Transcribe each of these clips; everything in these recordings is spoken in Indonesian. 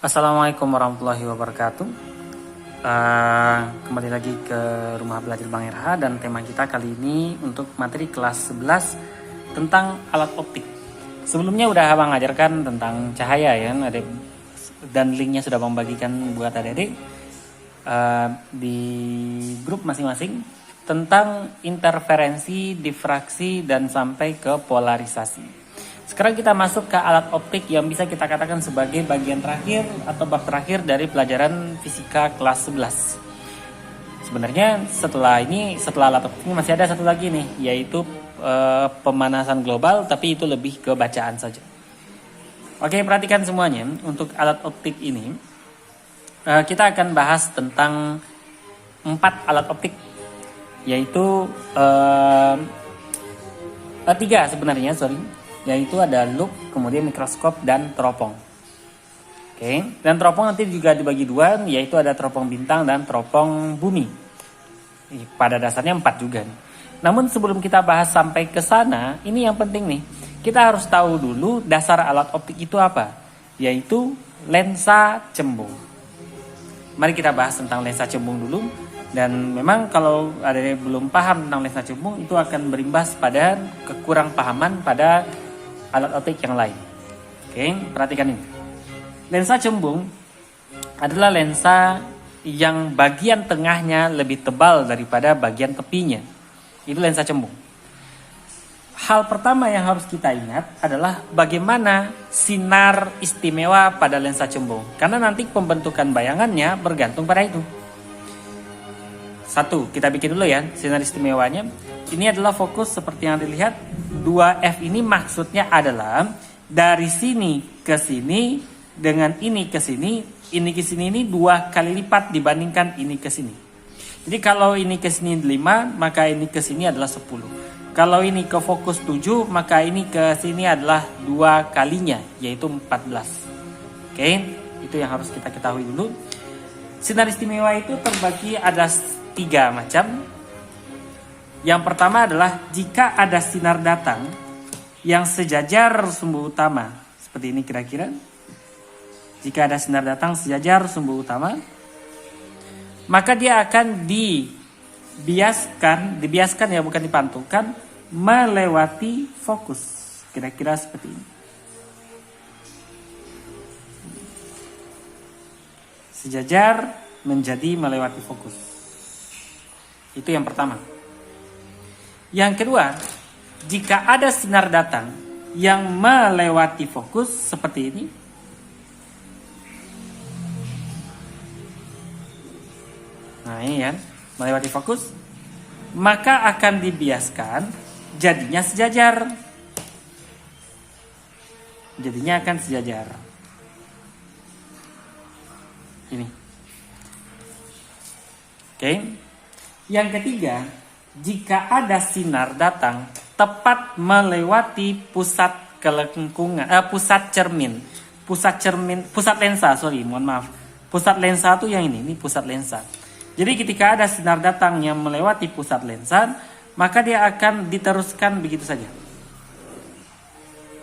Assalamualaikum warahmatullahi wabarakatuh. Kembali lagi ke Rumah Belajar Bang RH dan tema kita kali ini untuk materi kelas 11 tentang alat optik. Sebelumnya udah Abang ajarkan tentang cahaya ya, dan linknya sudah Bang bagikan buat adik-adik di grup masing-masing tentang interferensi, difraksi, dan sampai ke polarisasi. Sekarang kita masuk ke alat optik yang bisa kita katakan sebagai bagian terakhir atau bab terakhir dari pelajaran fisika kelas 11. Sebenarnya setelah alat optik ini masih ada satu lagi nih, yaitu pemanasan global, tapi itu lebih ke bacaan saja. Oke, perhatikan semuanya. Untuk alat optik ini kita akan bahas tentang 4 alat optik, yaitu 3 sebenarnya, yaitu ada loop, kemudian mikroskop, dan teropong. Oke, dan teropong nanti juga dibagi 2, yaitu ada teropong bintang dan teropong bumi. Pada dasarnya 4 juga. Namun sebelum kita bahas sampai ke sana, ini yang penting nih. Kita harus tahu dulu dasar alat optik itu apa, yaitu lensa cembung. Mari kita bahas tentang lensa cembung dulu. Dan memang kalau ada yang belum paham tentang lensa cembung, itu akan berimbas pada kekurangpahaman pada alat optik yang lain. Oke, perhatikan ini. Lensa cembung adalah lensa yang bagian tengahnya lebih tebal daripada bagian tepinya. Itu lensa cembung. Hal pertama yang harus kita ingat adalah bagaimana sinar istimewa pada lensa cembung. Karena nanti pembentukan bayangannya bergantung pada itu. 1, kita bikin dulu ya sinar istimewanya. Ini adalah fokus seperti yang dilihat. 2F ini maksudnya adalah dari sini ke sini dengan ini ke sini ini 2 kali lipat dibandingkan ini ke sini. Jadi kalau ini ke sini 5, maka ini ke sini adalah 10. Kalau ini ke fokus 7, maka ini ke sini adalah 2 kalinya, yaitu 14. Oke, itu yang harus kita ketahui dulu. Sinar istimewa itu terbagi ada 3 macam. Yang pertama adalah jika ada sinar datang yang sejajar sumbu utama. Seperti ini kira-kira. Jika ada sinar datang sejajar sumbu utama, maka dia akan dibiaskan ya, bukan dipantulkan, melewati fokus. Kira-kira seperti ini. Sejajar menjadi melewati fokus. Itu yang pertama. Yang kedua, jika ada sinar datang yang melewati fokus seperti ini, nah ini kan, melewati fokus, maka akan dibiaskan jadinya sejajar. Jadinya akan sejajar. Ini. Oke. Yang ketiga, jika ada sinar datang tepat melewati pusat lensa itu yang ini pusat lensa. Jadi ketika ada sinar datang yang melewati pusat lensa, maka dia akan diteruskan begitu saja.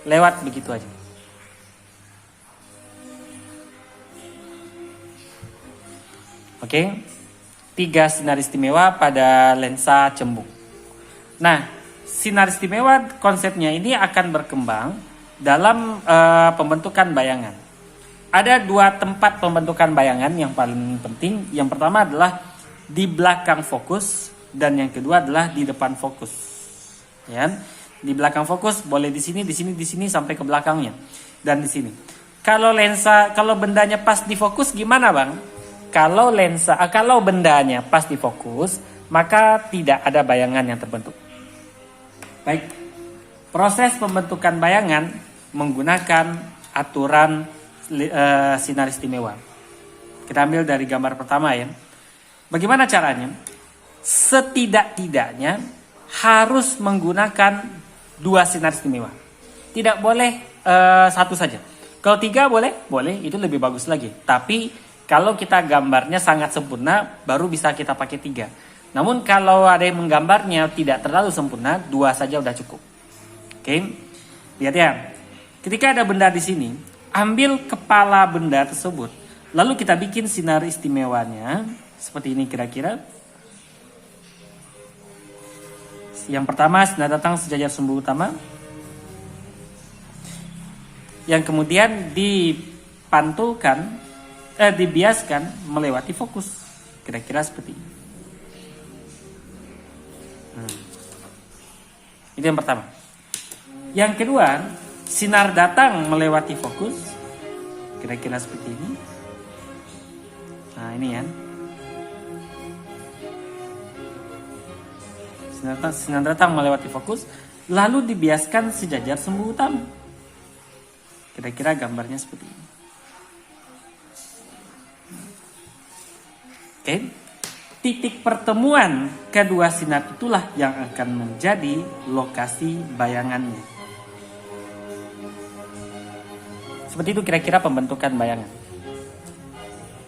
Lewat begitu aja. Oke. 3 sinar istimewa pada lensa cembung. Nah, sinar istimewa konsepnya ini akan berkembang dalam pembentukan bayangan. Ada 2 tempat pembentukan bayangan yang paling penting. Yang pertama adalah di belakang fokus dan yang kedua adalah di depan fokus. Ya, di belakang fokus boleh di sini sampai ke belakangnya dan di sini. Kalau bendanya pas di fokus gimana, Bang? Kalau bendanya pas di fokus, maka tidak ada bayangan yang terbentuk. Baik, proses pembentukan bayangan menggunakan aturan sinar istimewa. Kita ambil dari gambar pertama ya. Bagaimana caranya? Setidak-tidaknya harus menggunakan 2 sinar istimewa. Tidak boleh 1 saja. Kalau 3 boleh, itu lebih bagus lagi. Tapi kalau kita gambarnya sangat sempurna, baru bisa kita pakai 3. Namun kalau ada yang menggambarnya tidak terlalu sempurna, 2 saja udah cukup. Oke, lihat ya. Ketika ada benda di sini, ambil kepala benda tersebut. Lalu kita bikin sinar istimewanya. Seperti ini kira-kira. Yang pertama, sinar datang sejajar sumbu utama. Yang kemudian dibiaskan melewati fokus. Kira-kira seperti ini. Itu yang pertama. Yang kedua, sinar datang melewati fokus. Kira-kira seperti ini. Nah, ini ya. Sinar datang melewati fokus, lalu dibiaskan sejajar sumbu utama. Kira-kira gambarnya seperti ini. Oke. Titik pertemuan kedua sinar itulah yang akan menjadi lokasi bayangannya. Seperti itu kira-kira pembentukan bayangan.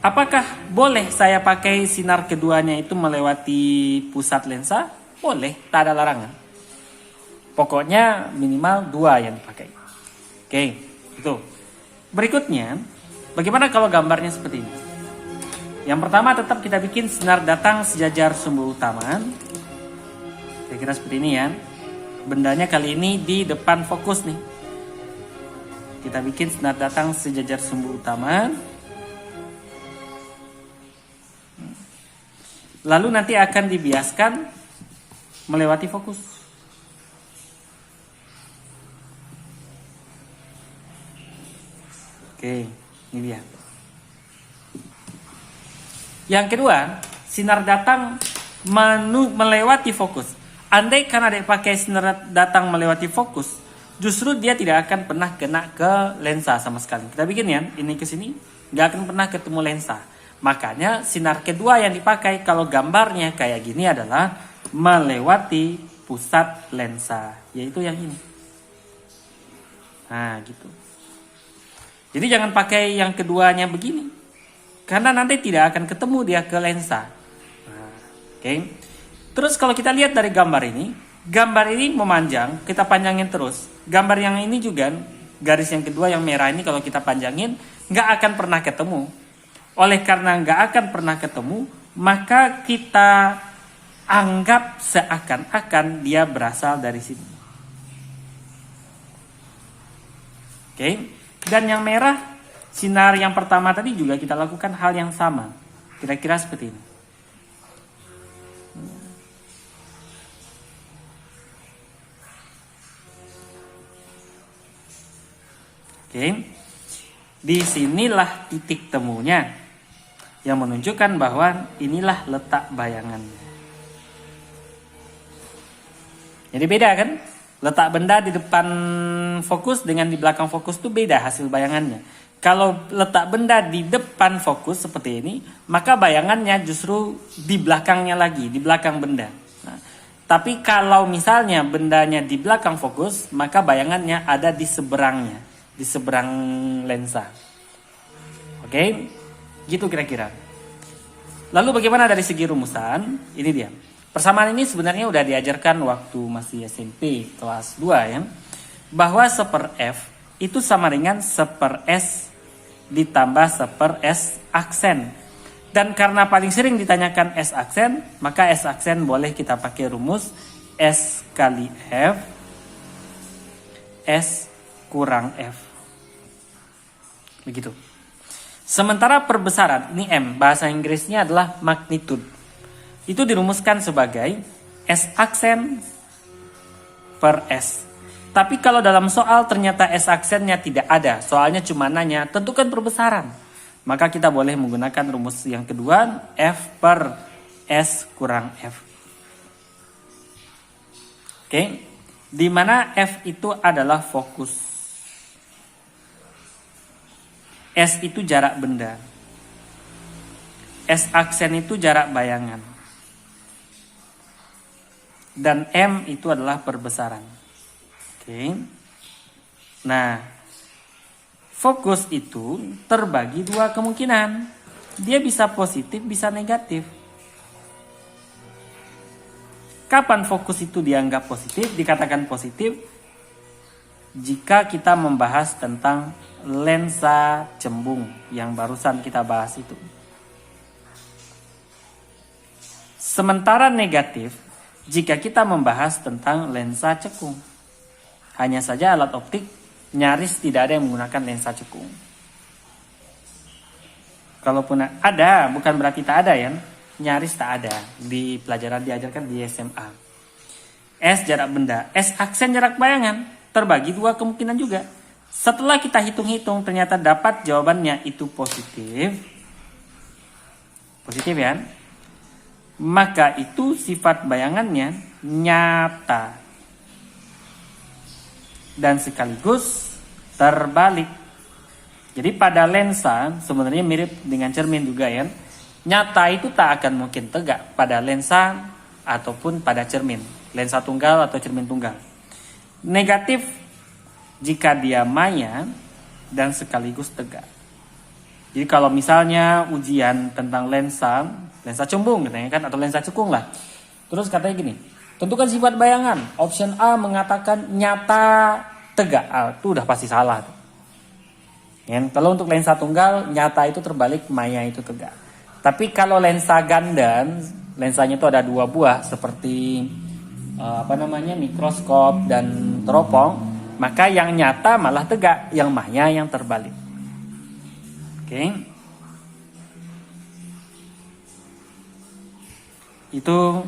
Apakah boleh saya pakai sinar keduanya itu melewati pusat lensa? Boleh, tak ada larangan. Pokoknya minimal 2 yang dipakai. Oke, itu. Berikutnya, bagaimana kalau gambarnya seperti ini? Yang pertama tetap kita bikin sinar datang sejajar sumbu utama. Kira-kira seperti ini ya. Bendanya kali ini di depan fokus nih. Kita bikin sinar datang sejajar sumbu utama. Lalu nanti akan dibiaskan melewati fokus. Oke, ini dia. Yang kedua, sinar datang melewati fokus. Andai kan ada pakai sinar datang melewati fokus, justru dia tidak akan pernah kena ke lensa sama sekali. Kita bikin ya, ini ke sini, nggak akan pernah ketemu lensa. Makanya sinar kedua yang dipakai kalau gambarnya kayak gini adalah melewati pusat lensa, yaitu yang ini. Nah, gitu. Jadi jangan pakai yang keduanya begini. Karena nanti tidak akan ketemu dia ke lensa. Nah, oke. Terus kalau kita lihat dari gambar ini memanjang, kita panjangin terus. Gambar yang ini juga, garis yang kedua yang merah ini kalau kita panjangin, nggak akan pernah ketemu. Oleh karena nggak akan pernah ketemu, maka kita anggap seakan-akan dia berasal dari sini. Oke. Dan yang merah, sinar yang pertama tadi juga kita lakukan hal yang sama. Kira-kira seperti ini. Oke. Disinilah titik temunya yang menunjukkan bahwa inilah letak bayangannya. Jadi beda kan? Letak benda di depan fokus dengan di belakang fokus itu beda hasil bayangannya. Kalau letak benda di depan fokus seperti ini, maka bayangannya justru di belakangnya lagi, di belakang benda. Nah, tapi kalau misalnya bendanya di belakang fokus, maka bayangannya ada di seberangnya, di seberang lensa. Oke, gitu kira-kira. Lalu bagaimana dari segi rumusan? Ini dia. Persamaan ini sebenarnya udah diajarkan waktu masih SMP kelas 2 ya. Bahwa 1/F itu sama dengan 1/S ditambah 1/S aksen. Dan karena paling sering ditanyakan S aksen, maka S aksen boleh kita pakai rumus S kali F, S kurang F. Begitu. Sementara perbesaran, ini M, bahasa Inggrisnya adalah magnitude. Itu dirumuskan sebagai S aksen per S. Tapi kalau dalam soal ternyata S aksennya tidak ada, soalnya cuma nanya tentukan perbesaran, maka kita boleh menggunakan rumus yang kedua, F per S kurang F. Oke, di mana F itu adalah fokus, S itu jarak benda, S aksen itu jarak bayangan, dan M itu adalah perbesaran. Oke. Nah, fokus itu terbagi 2 kemungkinan. Dia bisa positif, bisa negatif. Kapan fokus itu dianggap positif? Dikatakan positif jika kita membahas tentang lensa cembung yang barusan kita bahas itu. Sementara negatif jika kita membahas tentang lensa cekung. Hanya saja alat optik nyaris tidak ada yang menggunakan lensa cekung. Kalaupun ada, bukan berarti tak ada ya. Nyaris tak ada. Di pelajaran diajarkan di SMA. S jarak benda, S aksen jarak bayangan. Terbagi dua kemungkinan juga. Setelah kita hitung-hitung ternyata dapat jawabannya itu positif. Positif ya. Maka itu sifat bayangannya nyata. Dan sekaligus terbalik. Jadi pada lensa sebenarnya mirip dengan cermin juga ya. Nyata itu tak akan mungkin tegak pada lensa ataupun pada cermin. Lensa tunggal atau cermin tunggal. Negatif jika dia maya dan sekaligus tegak. Jadi kalau misalnya ujian tentang lensa cembung katanya kan, atau lensa cekung lah. Terus katanya gini, tentukan sifat bayangan. Option A mengatakan nyata tegak. Itu udah pasti salah. Ya, kalau untuk lensa tunggal nyata itu terbalik, maya itu tegak. Tapi kalau lensa ganda, lensanya itu ada dua buah seperti mikroskop dan teropong, maka yang nyata malah tegak, yang maya yang terbalik. Oke. Itu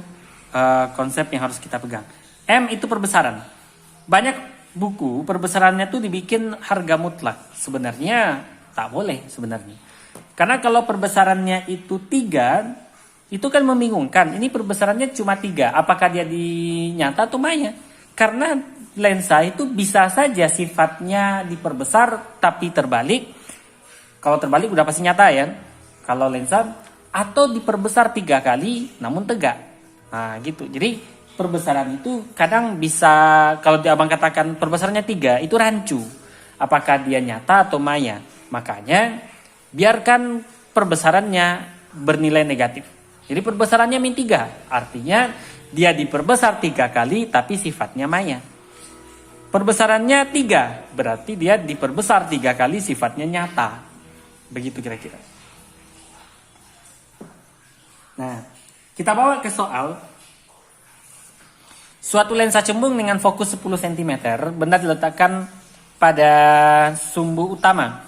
konsep yang harus kita pegang. M itu perbesaran. Banyak buku perbesarannya tuh dibikin harga mutlak. Sebenarnya tak boleh sebenarnya. Karena kalau perbesarannya itu 3, itu kan membingungkan. Ini perbesarannya cuma 3. Apakah dia dinyata atau maya? Karena lensa itu bisa saja sifatnya diperbesar tapi terbalik. Kalau terbalik udah pasti nyata ya. Kalau lensa atau diperbesar 3 kali namun tegak. Nah gitu. Jadi perbesaran itu kadang bisa, kalau abang katakan perbesarannya 3 itu rancu. Apakah dia nyata atau maya? Makanya biarkan perbesarannya bernilai negatif. Jadi perbesarannya -3. Artinya dia diperbesar 3 kali tapi sifatnya maya. Perbesarannya 3 berarti dia diperbesar 3 kali sifatnya nyata. Begitu kira-kira. Nah, kita bawa ke soal. Suatu lensa cembung dengan fokus 10 cm, benda diletakkan pada sumbu utama.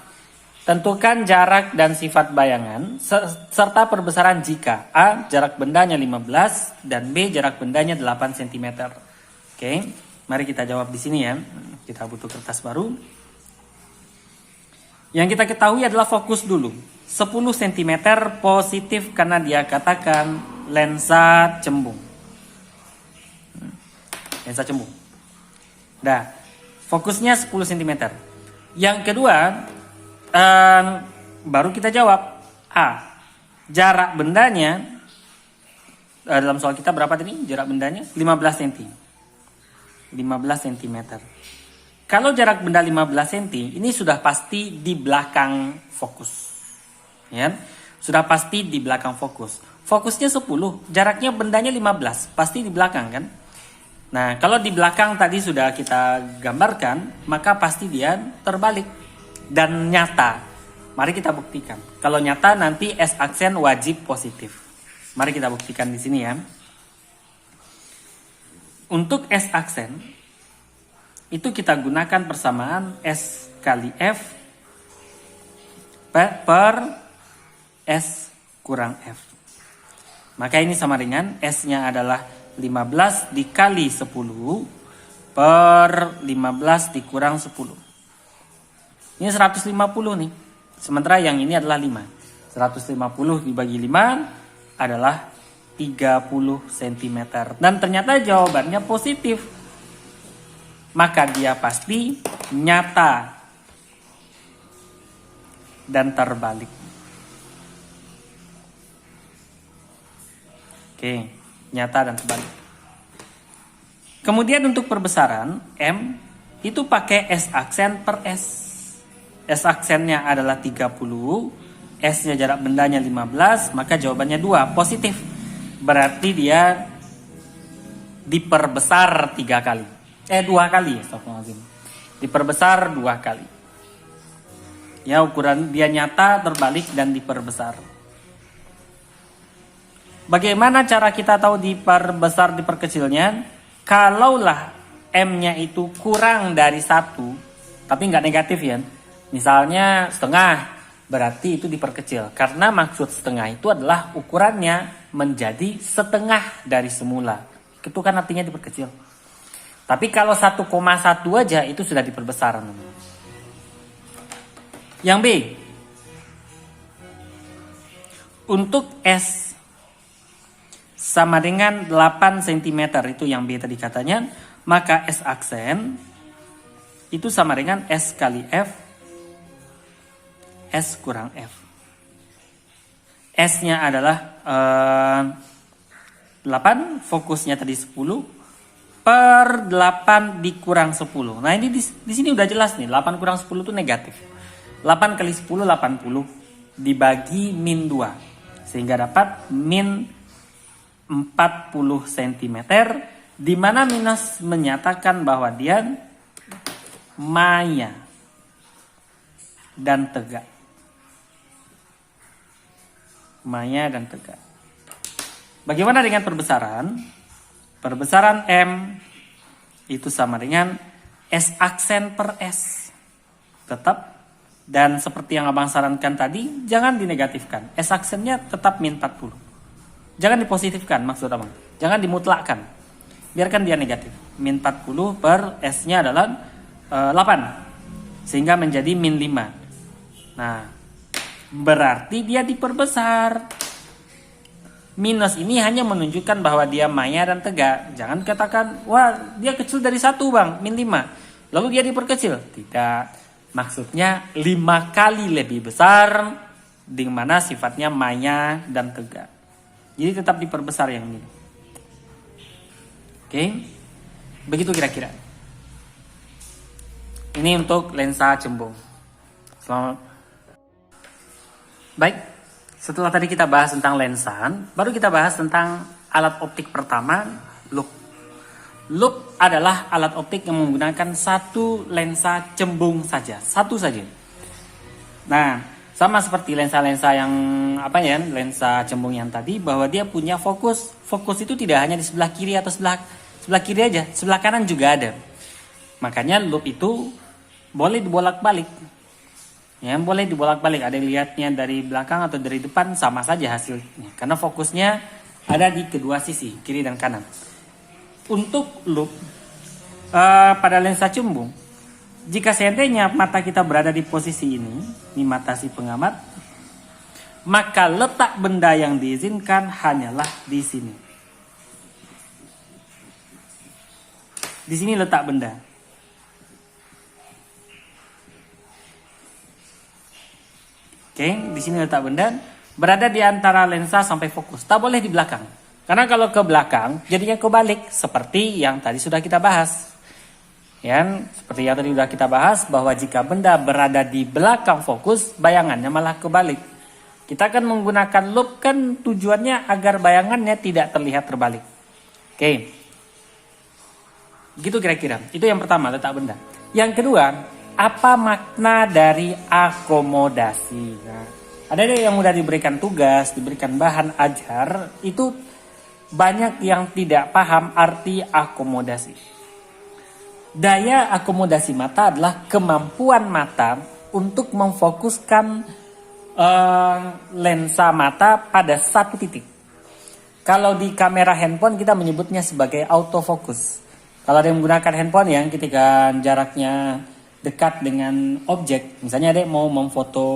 Tentukan jarak dan sifat bayangan serta perbesaran jika A. jarak bendanya 15 dan B. jarak bendanya 8 cm. Oke, mari kita jawab di sini ya. Kita butuh kertas baru. Yang kita ketahui adalah fokus dulu. 10 cm positif karena dia katakan lensa cembung. Lensa cembung. Nah, fokusnya 10 cm. Yang kedua, baru kita jawab. A. Jarak bendanya, dalam soal kita berapa tadi? Jarak bendanya 15 cm. 15 cm. Kalau jarak benda 15 cm, ini sudah pasti di belakang fokus. Ya, sudah pasti di belakang fokus. Fokusnya 10, jaraknya bendanya 15, pasti di belakang kan? Nah, kalau di belakang tadi sudah kita gambarkan, maka pasti dia terbalik dan nyata. Mari kita buktikan. Kalau nyata nanti S aksen wajib positif. Mari kita buktikan di sini ya. Untuk S aksen itu kita gunakan persamaan S kali F per S kurang F. Maka ini sama dengan S-nya adalah 15 dikali 10 per 15 dikurang 10. Ini 150 nih. Sementara yang ini adalah 5. 150 dibagi 5 adalah 30 cm. Dan ternyata jawabannya positif. Maka dia pasti nyata dan terbalik. Oke, nyata dan terbalik. Kemudian untuk perbesaran M itu pakai S aksen per S. S aksennya adalah 30, S-nya jarak bendanya 15, maka jawabannya 2, positif. Berarti dia diperbesar 2 kali. Diperbesar 2 kali. Ya, ukuran dia nyata, terbalik, dan diperbesar. Bagaimana cara kita tahu diperbesar, diperkecilnya? Kalaulah M-nya itu kurang dari 1, tapi nggak negatif ya. Misalnya setengah, berarti itu diperkecil. Karena maksud setengah itu adalah ukurannya menjadi setengah dari semula. Itu kan artinya diperkecil. Tapi kalau 1,1 aja itu sudah diperbesar. Yang B. Untuk S sama dengan 8 cm, itu yang B tadi katanya, maka S aksen itu sama dengan S kali F, S kurang F. S-nya adalah 8, fokusnya tadi 10, per 8 dikurang 10. Nah ini di sini udah jelas nih, 8 kurang 10 itu negatif. 8 kali 10, 80, dibagi min 2. Sehingga dapat min 40 cm, di mana minus menyatakan bahwa dia maya dan tegak. Maya dan tegak. Bagaimana dengan perbesaran? Perbesaran M itu sama dengan S aksen per S. Tetap. Dan seperti yang abang sarankan tadi, jangan dinegatifkan. S aksennya tetap min 40. Jangan dipositifkan maksud abang. Jangan dimutlakkan. Biarkan dia negatif. Min 40 per S-nya adalah 8. Sehingga menjadi min 5. Nah, berarti dia diperbesar. Minus ini hanya menunjukkan bahwa dia maya dan tegak. Jangan katakan, wah dia kecil dari 1 bang, min 5. Lalu dia diperkecil. Tidak. Maksudnya 5 kali lebih besar, di mana sifatnya maya dan tegak. Jadi tetap diperbesar yang ini. Oke. Begitu kira-kira. Ini untuk lensa cembung. Selamat. Baik. Setelah tadi kita bahas tentang lensa, baru kita bahas tentang alat optik pertama, loop. Loop adalah alat optik yang menggunakan satu lensa cembung saja, satu saja. Nah, sama seperti lensa-lensa yang lensa cembung yang tadi, bahwa dia punya fokus. Fokus itu tidak hanya di sebelah kiri atau sebelah kiri aja, sebelah kanan juga ada. Makanya loop itu boleh dibolak-balik. Ya, boleh dibolak-balik. Ada yang lihatnya dari belakang atau dari depan, sama saja hasilnya. Karena fokusnya ada di kedua sisi, kiri dan kanan. Untuk loop pada lensa cembung, jika seandainya mata kita berada di posisi ini mata si pengamat, maka letak benda yang diizinkan hanyalah di sini. Di sini letak benda. Oke, di sini letak benda berada di antara lensa sampai fokus. Tak boleh di belakang. Karena kalau ke belakang jadinya kebalik, seperti yang tadi sudah kita bahas. Ya, seperti yang tadi sudah kita bahas, bahwa jika benda berada di belakang fokus, bayangannya malah kebalik. Kita akan menggunakan loop kan tujuannya agar bayangannya tidak terlihat terbalik. Oke. Gitu kira-kira. Itu yang pertama, letak benda. Yang kedua, apa makna dari akomodasi? Nah, ada yang sudah diberikan tugas, diberikan bahan ajar, itu banyak yang tidak paham arti akomodasi. Daya akomodasi mata adalah kemampuan mata untuk memfokuskan lensa mata pada satu titik. Kalau di kamera handphone kita menyebutnya sebagai autofocus. Kalau ada yang menggunakan handphone yang ketika jaraknya dekat dengan objek, misalnya ada yang mau memfoto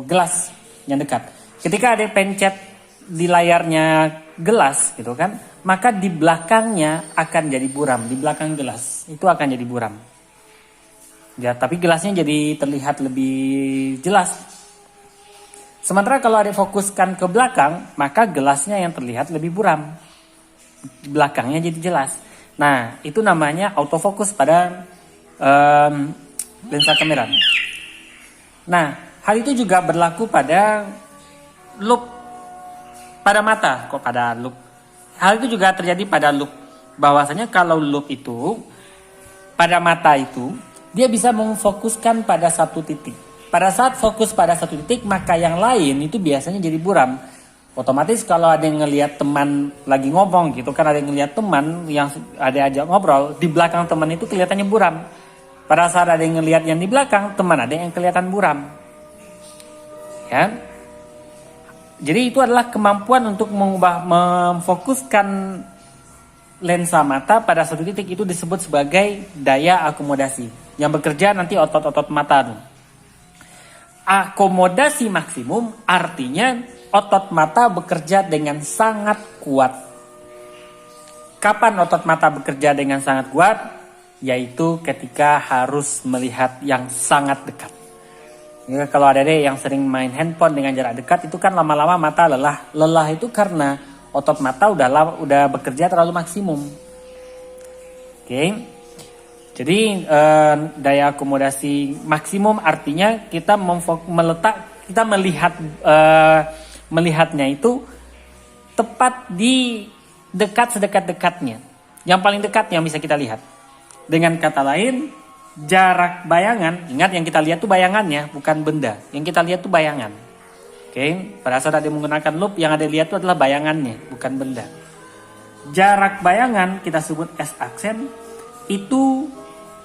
gelas yang dekat. Ketika ada yang pencet di layarnya gelas gitu kan, maka di belakangnya akan jadi buram, di belakang gelas itu akan jadi buram. Ya, tapi gelasnya jadi terlihat lebih jelas. Sementara kalau ada fokuskan ke belakang, maka gelasnya yang terlihat lebih buram. Belakangnya jadi jelas. Nah, itu namanya autofocus pada lensa kamera. Nah, hal itu juga berlaku pada loop. Pada mata, kok pada loop. Hal itu juga terjadi pada loop. Bahwasanya kalau loop itu, pada mata itu, dia bisa memfokuskan pada satu titik. pada saat fokus pada satu titik, maka yang lain itu biasanya jadi buram. Otomatis kalau ada yang ngelihat teman lagi ngomong gitu kan, ada yang ngelihat teman yang ada ajak ngobrol, di belakang teman itu kelihatannya buram. Pada saat ada yang ngelihat yang di belakang, teman ada yang kelihatan buram. Ya. Jadi itu adalah kemampuan untuk memfokuskan lensa mata pada satu titik, itu disebut sebagai daya akomodasi. Yang bekerja nanti otot-otot mata. Akomodasi maksimum artinya otot mata bekerja dengan sangat kuat. Kapan otot mata bekerja dengan sangat kuat? Yaitu ketika harus melihat yang sangat dekat. Ya, kalau ada yang sering main handphone dengan jarak dekat, itu kan lama-lama mata lelah. Lelah itu karena otot mata udah bekerja terlalu maksimum. Oke. Jadi daya akomodasi maksimum artinya kita melihatnya itu tepat di dekat sedekat-dekatnya. Yang paling dekat yang bisa kita lihat. Dengan kata lain, jarak bayangan, ingat yang kita lihat tuh bayangannya, bukan benda. Yang kita lihat tuh bayangan. Oke, pada saat ada menggunakan loop, yang ada lihat itu adalah bayangannya, bukan benda. Jarak bayangan kita sebut S-aksen, itu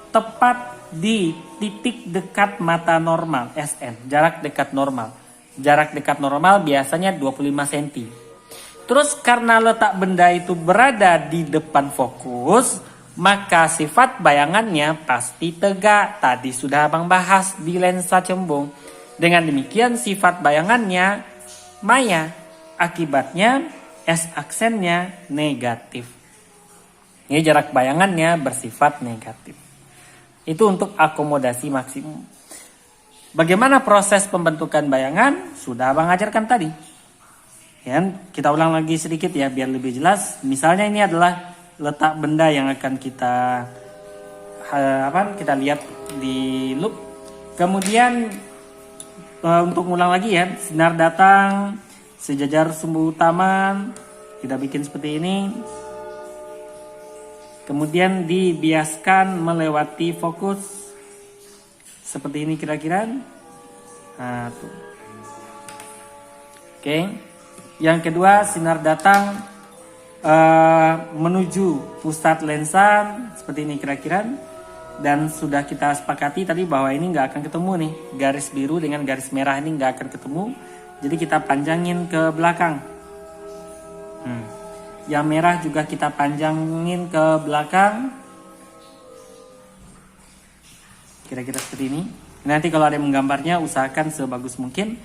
tepat di titik dekat mata normal, SN, jarak dekat normal. Jarak dekat normal biasanya 25 cm. Terus karena letak benda itu berada di depan fokus, maka sifat bayangannya pasti tegak. Tadi sudah Abang bahas di lensa cembung. Dengan demikian sifat bayangannya maya. Akibatnya S-aksennya negatif. Ini jarak bayangannya bersifat negatif. Itu untuk akomodasi maksimum. Bagaimana proses pembentukan bayangan? Sudah Abang ajarkan tadi. Ya, kita ulang lagi sedikit ya biar lebih jelas. Misalnya ini adalah letak benda yang akan kita lihat di loop. Kemudian untuk ulang lagi ya, sinar datang sejajar sumbu utama, kita bikin seperti ini. Kemudian dibiaskan melewati fokus seperti ini kira-kira. Nah, tuh. Oke. Yang kedua, sinar datang menuju pusat lensa seperti ini kira-kira. Dan sudah kita sepakati tadi bahwa ini nggak akan ketemu nih, garis biru dengan garis merah ini nggak akan ketemu. Jadi kita panjangin ke belakang. Yang merah juga kita panjangin ke belakang. Kira-kira seperti ini. Nanti kalau ada yang menggambarnya usahakan sebagus mungkin.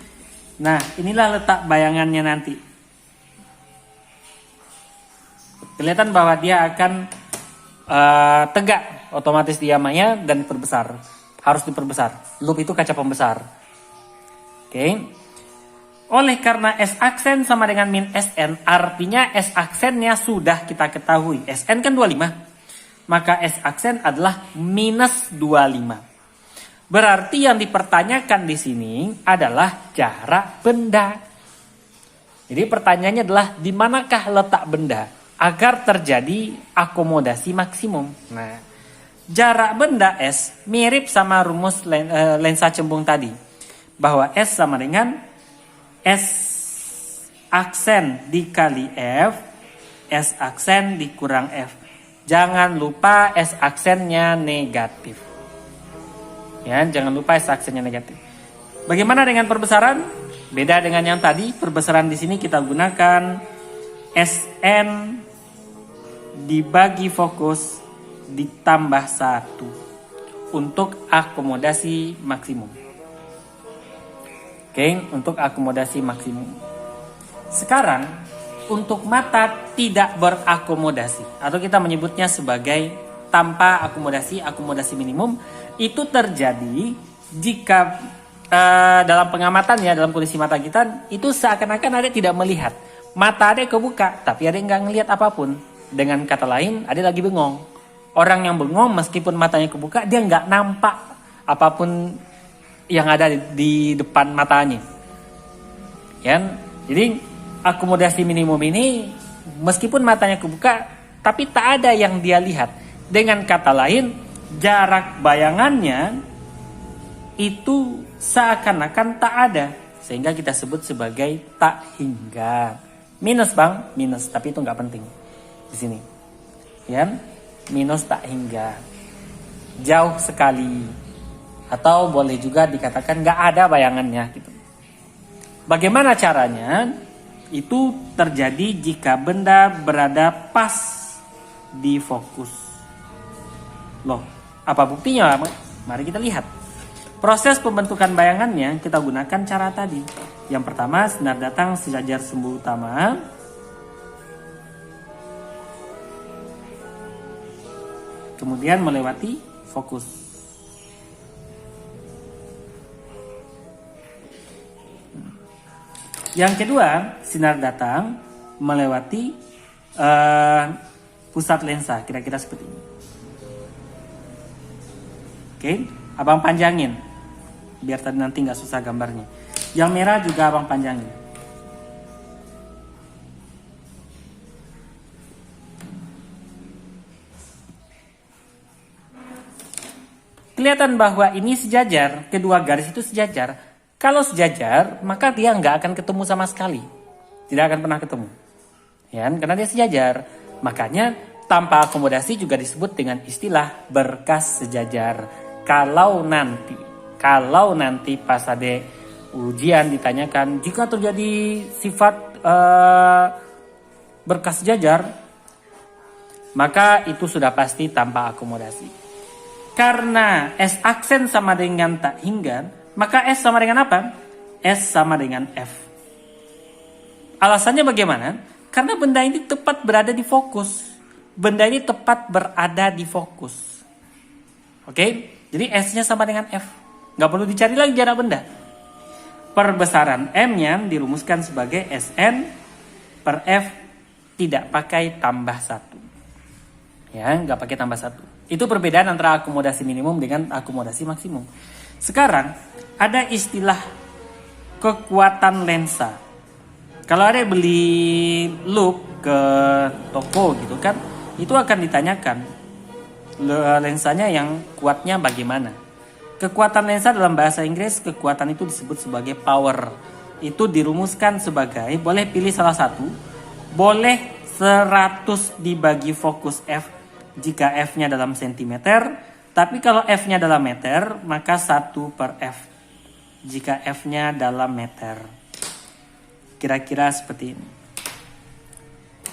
Nah, inilah letak bayangannya nanti. Kelihatan bahwa dia akan tegak, otomatis dia maya dan diperbesar. Harus diperbesar. Loop itu kaca pembesar. Oke. Oleh karena S-aksen sama dengan min SN, artinya S-aksennya sudah kita ketahui. SN kan 25. Maka S-aksen adalah minus 25. Berarti yang dipertanyakan di sini adalah jarak benda. Jadi pertanyaannya adalah di manakah letak benda agar terjadi akomodasi maksimum. Nah, jarak benda S mirip sama rumus lensa cembung tadi. Bahwa S sama dengan S aksen dikali F, S aksen dikurang F. Jangan lupa S aksennya negatif. Ya, jangan lupa S aksennya negatif. Bagaimana dengan perbesaran? Beda dengan yang tadi, perbesaran di sini kita gunakan SN dibagi fokus ditambah 1 untuk akomodasi maksimum. Oke, untuk akomodasi maksimum. Sekarang, untuk mata tidak berakomodasi, atau kita menyebutnya sebagai tanpa akomodasi, akomodasi minimum, itu terjadi jika dalam pengamatan ya, dalam kondisi mata kita, itu seakan-akan ada tidak melihat. Mata ada kebuka, tapi ada nggak ngelihat apapun. Dengan kata lain, ada lagi bengong. Orang yang bengong, meskipun matanya kebuka, dia nggak nampak apapun yang ada di depan matanya. Ya, jadi akomodasi minimum ini meskipun matanya kebuka tapi tak ada yang dia lihat. Dengan kata lain, jarak bayangannya itu seakan-akan tak ada, sehingga kita sebut sebagai tak hingga. Minus bang, minus, tapi itu nggak penting di sini, ya. Minus tak hingga, jauh sekali, atau boleh juga dikatakan nggak ada bayangannya gitu. Bagaimana caranya? Itu terjadi jika benda berada pas di fokus. Loh, apa buktinya? Mari kita lihat. Proses pembentukan bayangannya kita gunakan cara tadi. Yang pertama, sinar datang sejajar sumbu utama. Kemudian melewati fokus. Yang kedua, sinar datang melewati pusat lensa, kira-kira seperti ini. Oke, abang panjangin, biar tadi nanti nggak susah gambarnya. Yang merah juga abang panjangin. Kelihatan bahwa ini sejajar, kedua garis itu sejajar. Kalau sejajar, maka dia nggak akan ketemu sama sekali. Tidak akan pernah ketemu. Ya, karena dia sejajar. Makanya tanpa akomodasi juga disebut dengan istilah berkas sejajar. Kalau nanti pas ada ujian ditanyakan, jika terjadi sifat berkas sejajar, maka itu sudah pasti tanpa akomodasi. Karena S aksen sama dengan tak hingga, maka S sama dengan apa? S sama dengan F. Alasannya bagaimana? Karena benda ini tepat berada di fokus. Benda ini tepat berada di fokus. Oke? Jadi S-nya sama dengan F. Nggak perlu dicari lagi jarak benda. Perbesaran M-nya dirumuskan sebagai Sn per F tidak pakai tambah 1. Ya, nggak pakai tambah 1. Itu perbedaan antara akomodasi minimum dengan akomodasi maksimum. Sekarang ada istilah kekuatan lensa. Kalau ada beli loop ke toko gitu kan, itu akan ditanyakan lensanya yang kuatnya bagaimana. Kekuatan lensa dalam bahasa Inggris, kekuatan itu disebut sebagai power. Itu dirumuskan sebagai, boleh pilih salah satu, boleh 100 dibagi fokus F jika F-nya dalam sentimeter, tapi kalau F-nya dalam meter, maka 1 per F jika F-nya dalam meter. Kira-kira seperti ini.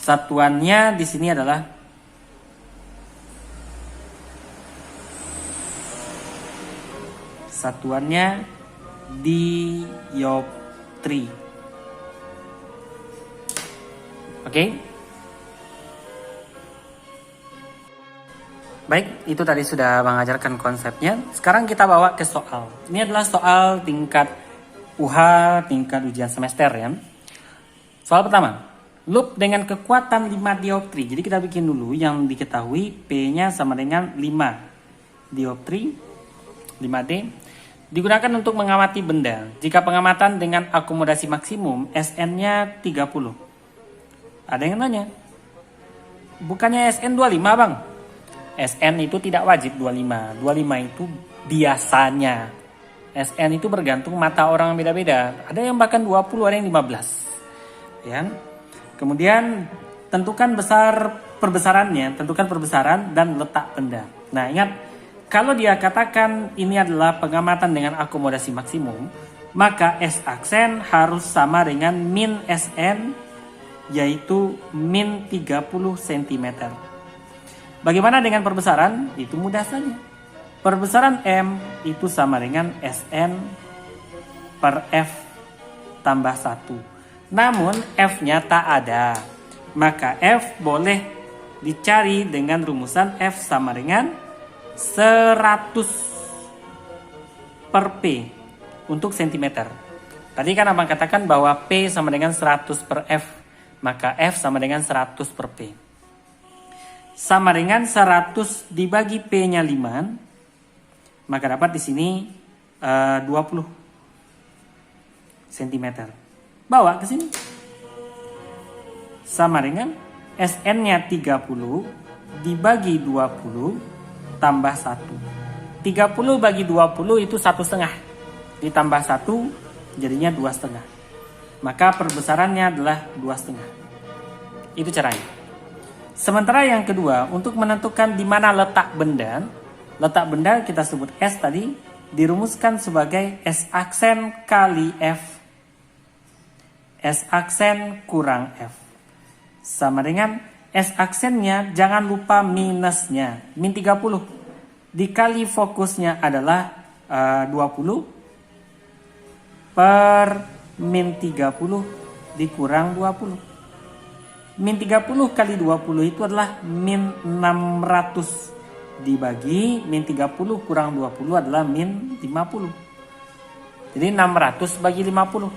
Satuannya di sini adalah dioptri. Oke? Baik, itu tadi sudah mengajarkan konsepnya. Sekarang kita bawa ke soal. Ini adalah soal tingkat UH, tingkat ujian semester ya. Soal pertama, loop dengan kekuatan 5 dioptri. Jadi kita bikin dulu yang diketahui P-nya sama dengan 5 dioptri, 5D. Digunakan untuk mengamati benda. Jika pengamatan dengan akomodasi maksimum, SN-nya 30. Ada yang nanya, bukannya SN 25 bang? SN itu tidak wajib 25. 25 itu biasanya. SN itu bergantung mata orang beda-beda. Ada yang bahkan 20, ada yang 15. Ya. Kemudian tentukan tentukan perbesaran dan letak benda. Nah, ingat, kalau dia katakan ini adalah pengamatan dengan akomodasi maksimum, maka S aksen harus sama dengan min SN, yaitu min 30 cm. Bagaimana dengan perbesaran? Itu mudah saja. Perbesaran M itu sama dengan Sn per F tambah 1. Namun F-nya tak ada. Maka F boleh dicari dengan rumusan F sama dengan 100 per P untuk cm. Tadi kan abang katakan bahwa P sama dengan 100 per F. Maka F sama dengan 100 per P. Sama dengan 100 dibagi P-nya 5, maka dapat di sini 20 cm. Bawa ke sini. Sama dengan SN-nya 30 dibagi 20 tambah 1. 30 bagi 20 itu 1,5. Ditambah 1 jadinya 2,5. Maka perbesarannya adalah 2,5. Itu caranya. Sementara yang kedua, untuk menentukan di mana letak benda kita sebut S tadi, dirumuskan sebagai S aksen kali F. S aksen kurang F. Sama dengan S aksennya jangan lupa minusnya, min 30. Dikali fokusnya adalah 20 per min 30 dikurang 20. Min 30 kali 20 itu adalah min 600 dibagi min 30 kurang 20 adalah min 50. Jadi 600 bagi 50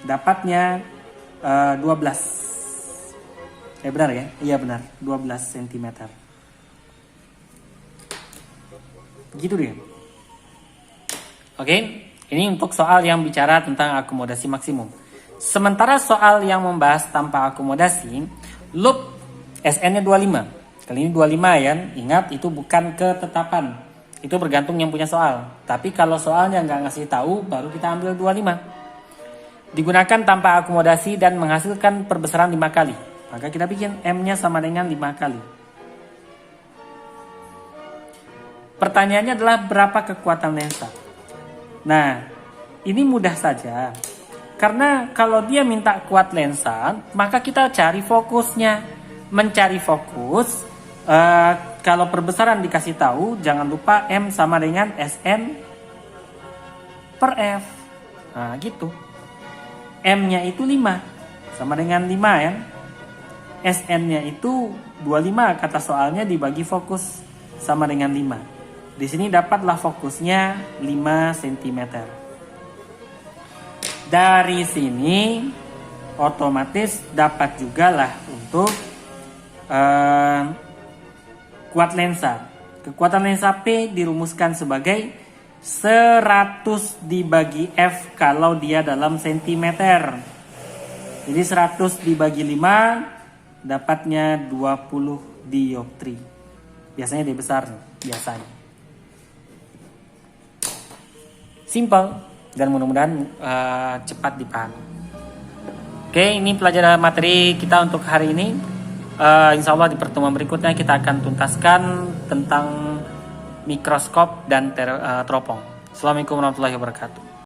dapatnya 12. Benar ya? Iya benar, 12 cm. Gitu deh. Oke, ini untuk soal yang bicara tentang akomodasi maksimum. Sementara soal yang membahas tanpa akomodasi, loop SN-nya 25. Kali ini 25 ya, ingat itu bukan ketetapan. Itu bergantung yang punya soal. Tapi kalau soalnya nggak ngasih tahu, baru kita ambil 25. Digunakan tanpa akomodasi dan menghasilkan perbesaran 5 kali. Maka kita bikin M-nya sama dengan 5 kali. Pertanyaannya adalah berapa kekuatan lensa? Nah, ini mudah saja. Karena kalau dia minta kuat lensa, maka kita cari fokusnya. Mencari fokus, kalau perbesaran dikasih tahu, jangan lupa M sama dengan SN per F. Nah, gitu. M-nya itu 5, sama dengan 5 ya. SN-nya itu 25, kata soalnya dibagi fokus sama dengan 5. Di sini dapatlah fokusnya 5 cm. Dari sini otomatis dapat juga lah untuk kuat lensa. Kekuatan lensa P dirumuskan sebagai 100 dibagi F kalau dia dalam sentimeter. Jadi 100 dibagi 5 dapatnya 20 dioptri. Biasanya dia besar, biasanya. Simple. Dan mudah-mudahan cepat dipahami. Oke, ini pelajaran materi kita untuk hari ini. Insya Allah di pertemuan berikutnya kita akan tuntaskan tentang mikroskop dan teropong. Assalamualaikum warahmatullahi wabarakatuh.